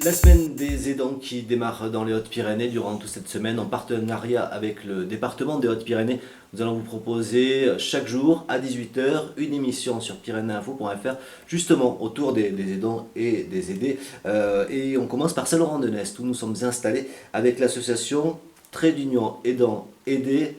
La semaine des aidants qui démarre dans les Hautes-Pyrénées durant toute cette semaine en partenariat avec le département des Hautes-Pyrénées. Nous allons vous proposer chaque jour à 18h une émission sur pyrénéinfo.fr justement autour des aidants et des aidés. Et on commence par Saint-Laurent-de-Nest où nous sommes installés avec l'association Trait d'Union Aidants Aidés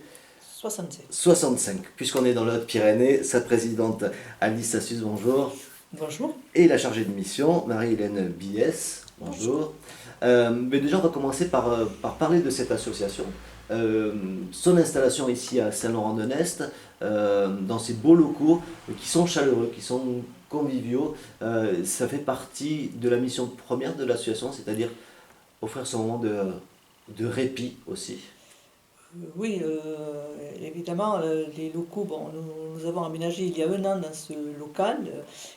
65. Puisqu'on est dans les Hautes-Pyrénées, sa présidente Alice Assus, bonjour. Bonjour. Et la chargée de mission, Marie-Hélène Biès. Bonjour. Mais déjà, on va commencer par parler de cette association. Son installation ici à Saint-Laurent-de-Nest, dans ces beaux locaux qui sont chaleureux, qui sont conviviaux, ça fait partie de la mission première de l'association, c'est-à-dire offrir ce moment de répit aussi. Oui, évidemment, les locaux, bon, nous avons aménagé il y a un an dans ce local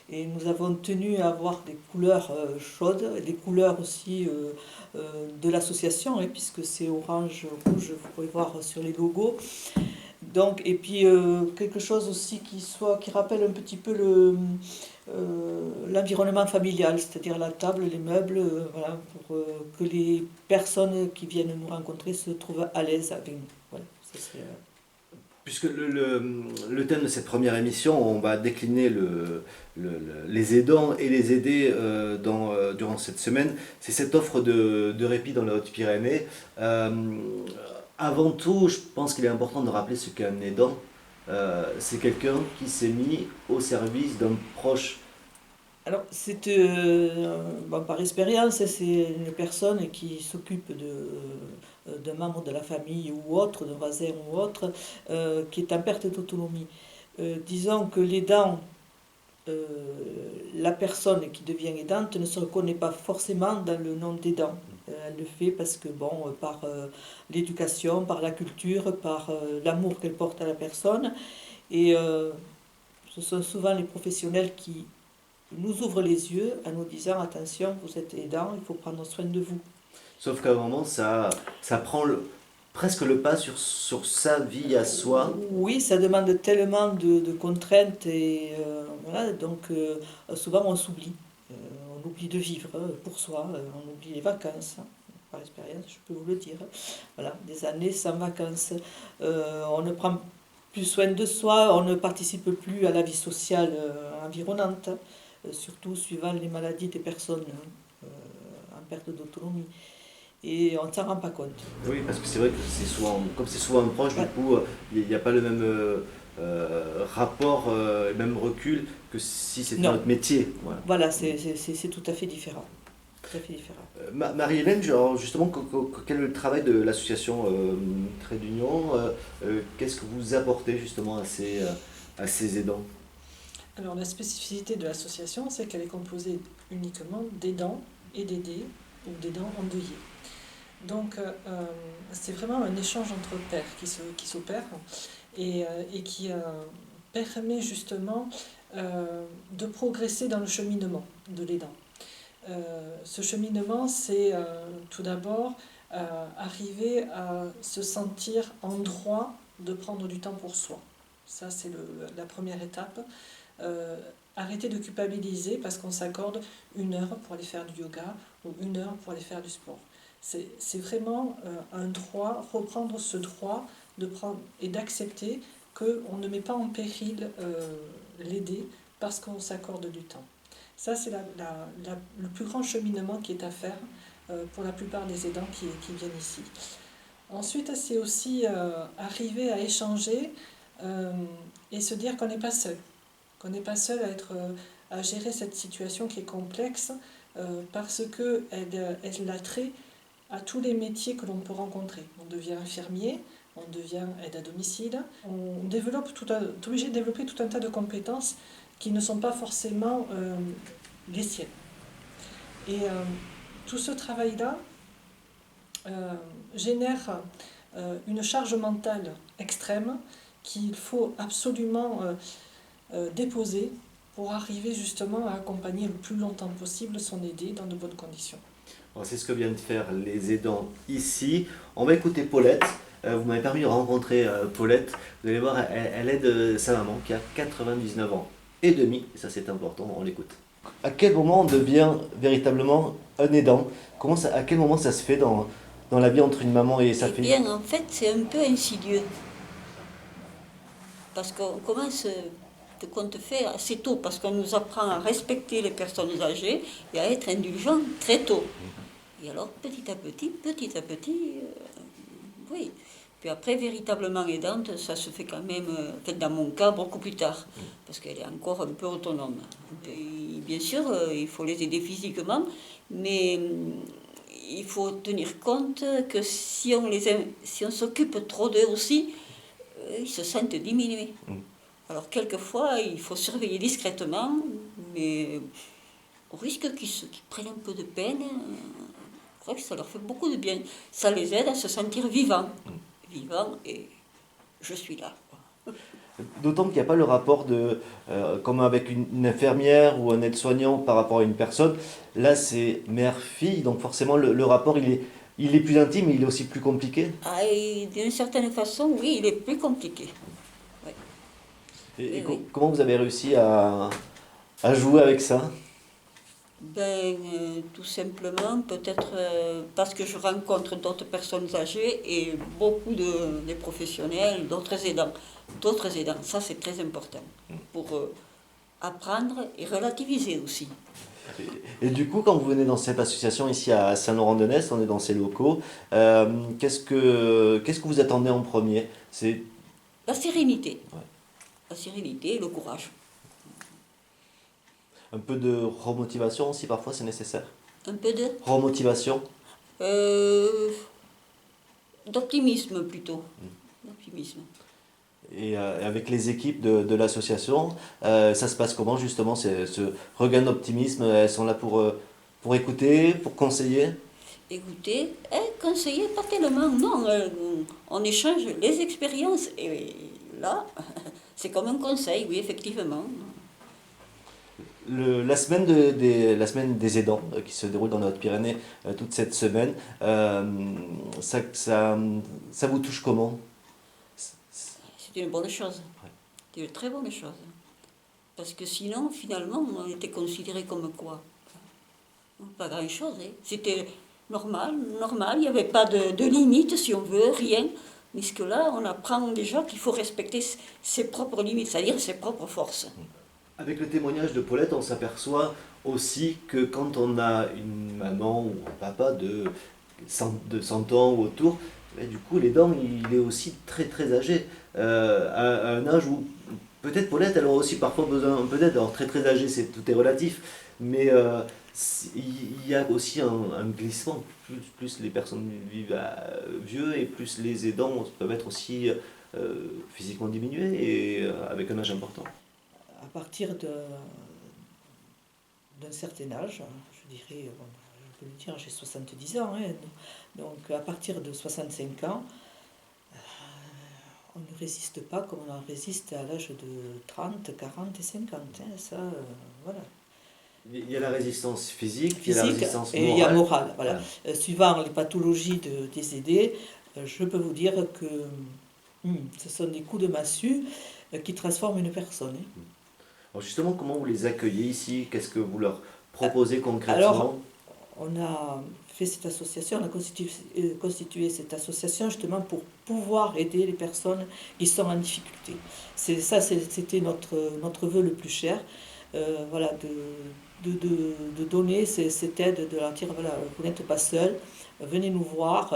et nous avons tenu à avoir des couleurs chaudes, des couleurs aussi de l'association, hein, puisque c'est orange, rouge, vous pouvez voir sur les logos. Donc, et puis quelque chose aussi qui rappelle un petit peu l'environnement familial, c'est-à-dire la table, les meubles, voilà, pour que les personnes qui viennent nous rencontrer se trouvent à l'aise avec nous. Voilà, ça c'est, Puisque le thème de cette première émission, on va décliner les aidants et les aidés durant cette semaine, c'est cette offre de répit dans les Hautes-Pyrénées. Avant tout, je pense qu'il est important de rappeler ce qu'est un aidant. C'est quelqu'un qui s'est mis au service d'un proche. Alors, bon, par expérience, c'est une personne qui s'occupe d'un membre de la famille ou autre, d'un voisin ou autre, qui est en perte d'autonomie. Disons que l'aidant, la personne qui devient aidante ne se reconnaît pas forcément dans le nom d'aidant. Elle le fait parce que, bon, par l'éducation, par la culture, par l'amour qu'elle porte à la personne. Et ce sont souvent les professionnels qui nous ouvrent les yeux en nous disant attention, vous êtes aidant, il faut prendre soin de vous. Sauf qu'à un moment, ça prend presque le pas sur sa vie à soi. Oui, ça demande tellement de contraintes et voilà, donc souvent on s'oublie. On oublie de vivre pour soi, on oublie les vacances, hein. Par expérience, je peux vous le dire. Voilà, des années sans vacances. On ne prend plus soin de soi, on ne participe plus à la vie sociale environnante, surtout suivant les maladies des personnes en perte d'autonomie. Et on ne s'en rend pas compte. Oui, parce que c'est vrai que comme c'est souvent un proche, du coup, il n'y a pas le même rapport, le même recul que si c'était notre métier. Voilà, c'est tout à fait différent. Tout à fait différent. Marie-Hélène, justement, quel est le travail de l'association Trait d'Union qu'est-ce que vous apportez justement à ces aidants? Alors la spécificité de l'association, c'est qu'elle est composée uniquement d'aidants et d'aidés ou d'aidants endeuillés. Donc c'est vraiment un échange entre pairs qui s'opère et qui permet justement de progresser dans le cheminement de l'aidant. Ce cheminement, c'est tout d'abord arriver à se sentir en droit de prendre du temps pour soi. Ça, c'est la première étape. Arrêter de culpabiliser parce qu'on s'accorde 1 heure pour aller faire du yoga ou 1 heure pour aller faire du sport. C'est vraiment un droit, reprendre ce droit de prendre et d'accepter qu'on ne met pas en péril l'aider parce qu'on s'accorde du temps. Ça, c'est le plus grand cheminement qui est à faire pour la plupart des aidants qui viennent ici. Ensuite, c'est aussi arriver à échanger et se dire qu'on n'est pas seul. Qu'on n'est pas seul à gérer cette situation qui est complexe parce qu'elle a trait à tous les métiers que l'on peut rencontrer. On devient infirmier, on devient aide à domicile, on est obligé de développer tout un tas de compétences qui ne sont pas forcément les siennes. Et tout ce travail-là génère une charge mentale extrême qu'il faut absolument déposer pour arriver justement à accompagner le plus longtemps possible son aidé dans de bonnes conditions. C'est ce que viennent de faire les aidants ici. On va écouter Paulette. Vous m'avez permis de rencontrer Paulette. Vous allez voir, elle aide sa maman qui a 99 ans et demi. Et ça, c'est important, on l'écoute. À quel moment on devient véritablement un aidant? À quel moment ça se fait dans la vie entre une maman et sa Eh fille? bien, en fait, c'est un peu insidieux. Parce qu'on commence de compte fait assez tôt, parce qu'on nous apprend à respecter les personnes âgées et à être indulgent très tôt. Et alors, petit à petit, oui. Puis après, véritablement aidante, ça se fait quand même, dans mon cas, beaucoup plus tard, parce qu'elle est encore un peu autonome. Et bien sûr, il faut les aider physiquement, mais il faut tenir compte que si on s'occupe trop d'eux aussi, ils se sentent diminués. Alors quelquefois, il faut surveiller discrètement, mais au risque qu'ils prennent un peu de peine, je crois que ça leur fait beaucoup de bien. Ça les aide à se sentir vivants. Vivants et je suis là. D'autant qu'il n'y a pas le rapport comme avec une infirmière ou un aide-soignant par rapport à une personne. Là, c'est mère-fille, donc forcément, le rapport, il est plus intime, mais il est aussi plus compliqué. Ah, et d'une certaine façon, oui, il est plus compliqué. Ouais. Et Oui. comment vous avez réussi à jouer avec ça? Tout simplement, peut-être parce que je rencontre d'autres personnes âgées et beaucoup de professionnels, d'autres aidants. D'autres aidants, ça c'est très important pour apprendre et relativiser aussi. Et du coup, quand vous venez dans cette association ici à Saint-Laurent-de-Ness, on est dans ses locaux, qu'est-ce que vous attendez en premier? C'est La sérénité. Ouais. La sérénité et le courage. un peu de remotivation aussi, parfois c'est nécessaire. Un peu Remotivation. euh, d'optimisme plutôt. D'optimisme. Et avec les équipes de l'association, ça se passe comment justement, ce regain d'optimisme? Elles sont là pour écouter, pour conseiller? Écouter, conseiller, pas tellement, non. On échange les expériences et là, c'est comme un conseil, oui, effectivement. La semaine des aidants qui se déroule dans les Hautes-Pyrénées toute cette semaine, ça vous touche comment? C'est une bonne chose. C'est une très bonne chose. Parce que sinon, finalement, on était considéré comme quoi? Pas grand-chose. C'était normal, il n'y avait pas de limite, si on veut, rien. Mais ce que là, on apprend déjà qu'il faut respecter ses propres limites, c'est-à-dire ses propres forces. Avec le témoignage de Paulette, on s'aperçoit aussi que quand on a une maman ou un papa de 100 ans ou autour, du coup, l'aidant, il est aussi très très âgé. À un âge où peut-être Paulette, elle aura aussi parfois besoin un peu d'aide. Alors très très âgé, tout est relatif, mais il y a aussi un glissement. Plus les personnes vivent vieux et plus les aidants peuvent être aussi physiquement diminués et avec un âge important. À partir d'un certain âge, je dirais, bon, je peux le dire, j'ai 70 ans, hein, donc à partir de 65 ans, on ne résiste pas comme on en résiste à l'âge de 30, 40 et 50. Hein, ça, voilà. Il y a la résistance physique, il y a la résistance et morale. il y a morale. Voilà. Suivant les pathologies des aidés, je peux vous dire que ce sont des coups de massue qui transforment une personne. Hein. Alors justement, comment vous les accueillez ici? Qu'est-ce que vous leur proposez concrètement? Alors, on a fait cette association, on a constitué cette association justement pour pouvoir aider les personnes qui sont en difficulté. C'était notre vœu le plus cher, voilà, de donner cette aide, de leur dire, voilà, vous n'êtes pas seul, venez nous voir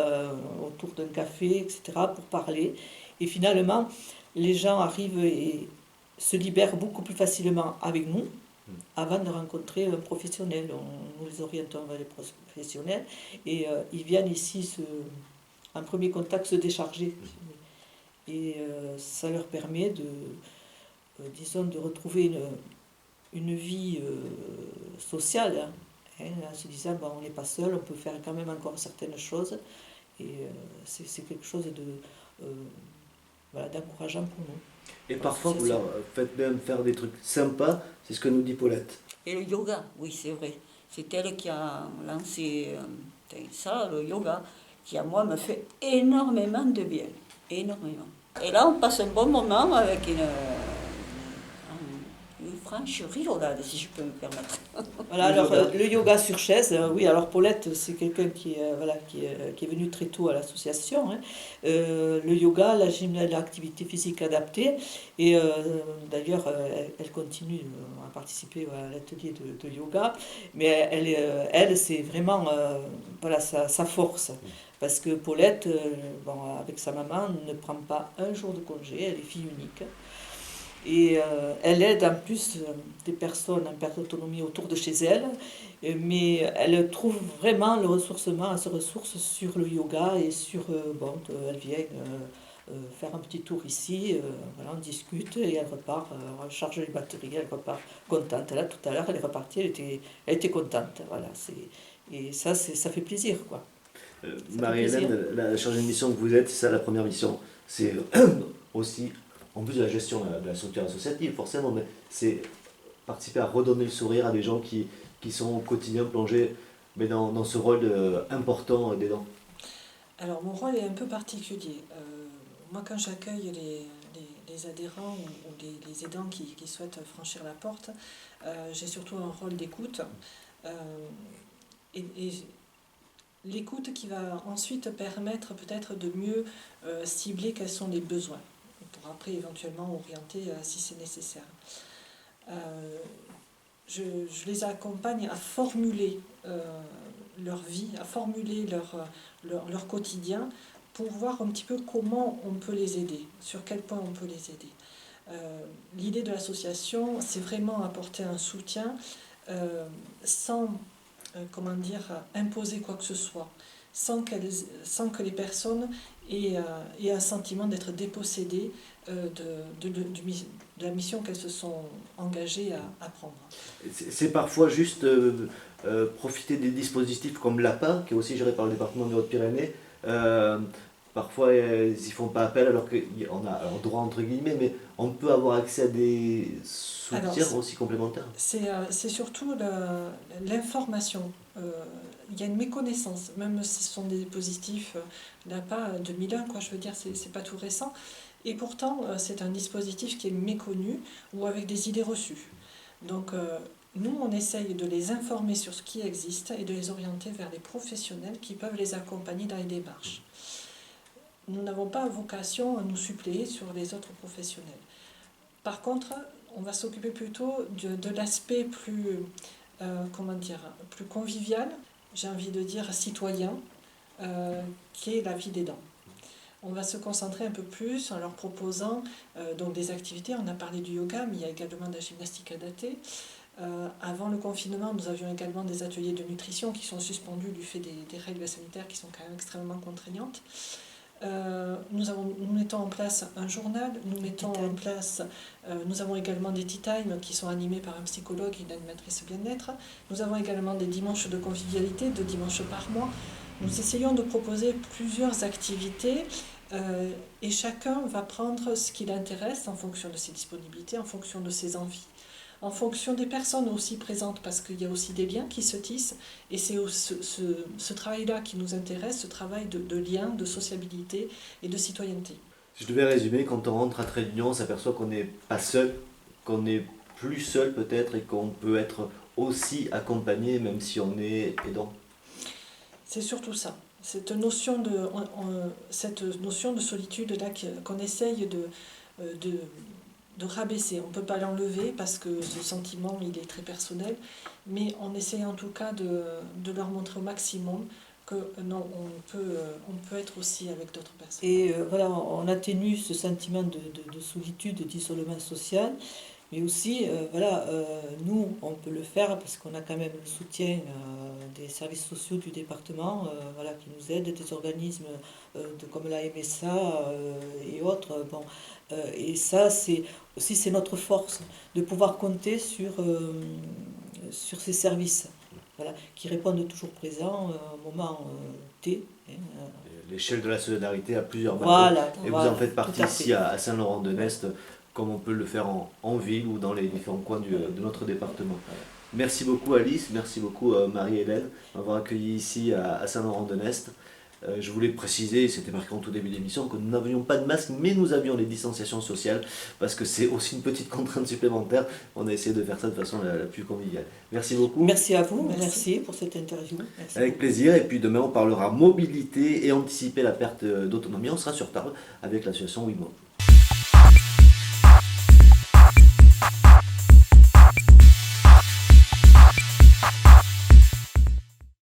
autour d'un café, etc., pour parler. Et finalement, les gens arrivent et se libèrent beaucoup plus facilement avec nous avant de rencontrer un professionnel. Nous les orientons vers les professionnels et ils viennent ici en premier contact se décharger. Et ça leur permet disons, de retrouver une vie sociale, hein, en se disant bon, on n'est pas seul, on peut faire quand même encore certaines choses. Et c'est quelque chose voilà, d'encourageant pour nous. Et parfois, vous leur faites même faire des trucs sympas, c'est ce que nous dit Paulette. Et le yoga, oui, c'est vrai. C'est elle qui a lancé ça, le yoga, qui à moi me fait énormément de bien. Énormément. Et là, on passe un bon moment avec une franche rigolade, si je peux me permettre. Voilà, Le alors yoga. le yoga sur chaise, oui, alors Paulette, c'est quelqu'un qui est venu très tôt à l'association, hein. Le yoga, la gymnastique, l'activité physique adaptée, et d'ailleurs, elle continue à participer à l'atelier de yoga, mais elle c'est vraiment voilà, sa force. Parce que Paulette, bon, avec sa maman, ne prend pas un jour de congé, elle est fille unique. Et elle aide en plus des personnes en perte d'autonomie autour de chez elle, mais elle trouve vraiment le ressourcement, elle se ressource sur le yoga et sur, bon, elle vient faire un petit tour ici, voilà, on discute et elle repart, elle charge les batteries, elle repart contente. Là, tout à l'heure, elle est repartie, elle était contente, voilà, et ça, ça fait plaisir, quoi. Ça fait plaisir. Marie-Hélène, la chargée de mission que vous êtes, c'est ça la première mission. C'est aussi, en plus de la gestion de la structure associative, forcément, mais c'est participer à redonner le sourire à des gens qui sont au quotidien plongés mais dans ce rôle important d'aidant. Alors mon rôle est un peu particulier. Moi quand j'accueille les adhérents ou les aidants qui souhaitent franchir la porte, j'ai surtout un rôle d'écoute. Et l'écoute qui va ensuite permettre peut-être de mieux cibler quels sont les besoins, pour après éventuellement orienter si c'est nécessaire. Je les accompagne à formuler leur vie, à formuler leur quotidien, pour voir un petit peu comment on peut les aider, sur quel point on peut les aider. L'idée de l'association, c'est vraiment apporter un soutien sans comment dire, imposer quoi que ce soit, sans que les personnes aient un sentiment d'être dépossédées de la mission qu'elles se sont engagées à prendre. C'est parfois juste profiter des dispositifs comme l'APA, qui est aussi géré par le département des Hautes-Pyrénées. Parfois, ils n'y font pas appel alors qu'on a un droit entre guillemets, mais on peut avoir accès à des soutiens aussi complémentaires. C'est surtout l'information. Il y a une méconnaissance, même si ce sont des dispositifs l'APA 2001, quoi, je veux dire, c'est pas tout récent. Et pourtant, c'est un dispositif qui est méconnu ou avec des idées reçues. Donc, nous, on essaye de les informer sur ce qui existe et de les orienter vers les professionnels qui peuvent les accompagner dans les démarches. Nous n'avons pas vocation à nous suppléer sur les autres professionnels. Par contre, on va s'occuper plutôt de l'aspect plus, plus convivial, j'ai envie de dire citoyen, qui est la vie d'aidant. On va se concentrer un peu plus en leur proposant donc des activités. On a parlé du yoga, mais il y a également de la gymnastique adaptée. Avant le confinement, nous avions également des ateliers de nutrition qui sont suspendus du fait des règles sanitaires qui sont quand même extrêmement contraignantes. Nous mettons en place un journal, nous avons également des tea time qui sont animés par un psychologue et une animatrice bien-être. Nous avons également des dimanches de convivialité, 2 dimanches par mois. Nous essayons de proposer plusieurs activités et chacun va prendre ce qui l'intéresse en fonction de ses disponibilités, en fonction de ses envies, en fonction des personnes aussi présentes, parce qu'il y a aussi des liens qui se tissent, et c'est ce travail-là qui nous intéresse, ce travail de lien, de sociabilité et de citoyenneté. Si je devais résumer, quand on rentre à Trait d'Union, on s'aperçoit qu'on n'est pas seul, qu'on n'est plus seul peut-être, et qu'on peut être aussi accompagné même si on est aidant. C'est surtout ça, cette notion de solitude-là qu'on essaye de rabaisser. On ne peut pas l'enlever parce que ce sentiment il est très personnel, mais on essaye en tout cas de leur montrer au maximum que non, on peut être aussi avec d'autres personnes. Et voilà, on atténue ce sentiment de solitude, d'isolement social, mais aussi, nous, on peut le faire parce qu'on a quand même le soutien des services sociaux du département, qui nous aident, des organismes comme la MSA et autres. Bon, et ça, c'est notre force, de pouvoir compter sur ces services, qui répondent toujours présents au moment T. L'échelle de la solidarité à plusieurs niveaux. Voilà, et vous en faites partie ici à Saint-Laurent-de-Nest, comme on peut le faire en ville ou dans les différents coins de notre département. Merci beaucoup Alice, merci beaucoup Marie-Hélène d'avoir accueilli ici à Saint-Laurent-de-Nest. Je voulais préciser, c'était marqué en tout début d'émission, que nous n'avions pas de masque, mais nous avions les distanciations sociales, parce que c'est aussi une petite contrainte supplémentaire. On a essayé de faire ça de façon la plus conviviale. Merci beaucoup. Merci à vous, Merci. merci pour cette interview. Merci Avec beaucoup. plaisir. Et puis demain, on parlera mobilité et anticiper la perte d'autonomie. On sera sur table avec l'association WIMO.